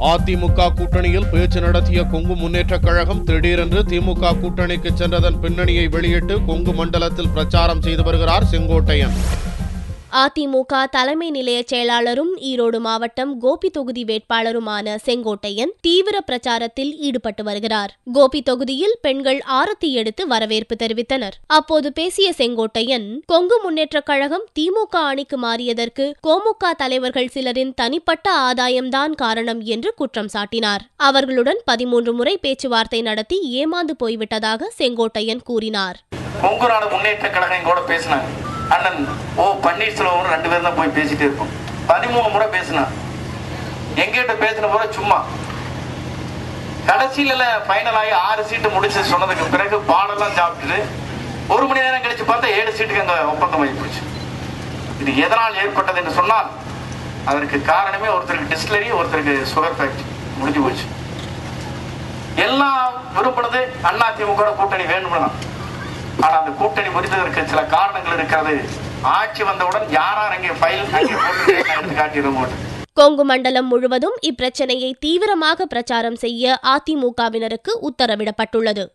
அதிமுக கூட்டணியில் பேச்சு நடத்திய கொங்கு முன்னேற்றக் கழகம் திடீரென்று திமுக கூட்டணிக்கு சென்றதன் பின்னணியை வெளியிட்டு கொங்கு மண்டலத்தில் பிரச்சாரம் செய்து வருகிறார் செங்கோட்டையன். அதிமுக தலைமை நிலைய செயலாளரும் ஈரோடு மாவட்டம் கோபி தொகுதி வேட்பாளருமான செங்கோட்டையன் தீவிர பிரச்சாரத்தில் ஈடுபட்டு வருகிறார். கோபி தொகுதியில் பெண்கள் ஆரத்தி எடுத்து வரவேற்பு தெரிவித்தனர். அப்போது பேசிய செங்கோட்டையன், கொங்கு முன்னேற்றக் கழகம் திமுக அணிக்கு மாறியதற்கு கோமுக தலைவர்கள் சிலரின் தனிப்பட்ட ஆதாயம்தான் காரணம் என்று குற்றம் சாட்டினார். அவர்களுடன் 13 முறை பேச்சுவார்த்தை நடத்தி ஏமாந்து போய்விட்டதாக செங்கோட்டையன் கூறினார். அண்ணன் பன்னீர்செல்வம் 2 பேரும் தான் போய் பேசிட்டே இருக்கோம். 13 முறை பேசினா எங்கிட்ட பேசின போற சும்மா கடைசியில ஃபைனல் ஆகி 6 சீட்டு முடிச்சு சொன்னதுக்கு பிறகு பாடெல்லாம் சாப்பிட்டுட்டு 1 மணி நேரம் கழிச்சு பார்த்தா 7 சீட்டுக்கு அங்க ஒப்பந்தம் ஆகி போச்சு. இது எதனால் ஏற்பட்டது என்று சொன்னால் அதற்கு காரணமே ஒருத்தருக்கு டிஸ்டிலரி, ஒருத்தருக்கு சுகர் ஃபேக்டரி முடிஞ்சு போச்சு. எல்லாம் விரும்பினது அதிமுக கூட்டணி வேணும்னா, ஆனா அந்த கூட்டணி முடிந்ததற்கு சில காரணங்கள் இருக்கிறது. ஆட்சி வந்தவுடன் யாரார் அங்கே ஃபைல் எடுத்து காட்டிடுவோம். கொங்கு மண்டலம் முழுவதும் இப்பிரச்சனையை தீவிரமாக பிரச்சாரம் செய்ய அதிமுகவினருக்கு உத்தரவிடப்பட்டுள்ளது.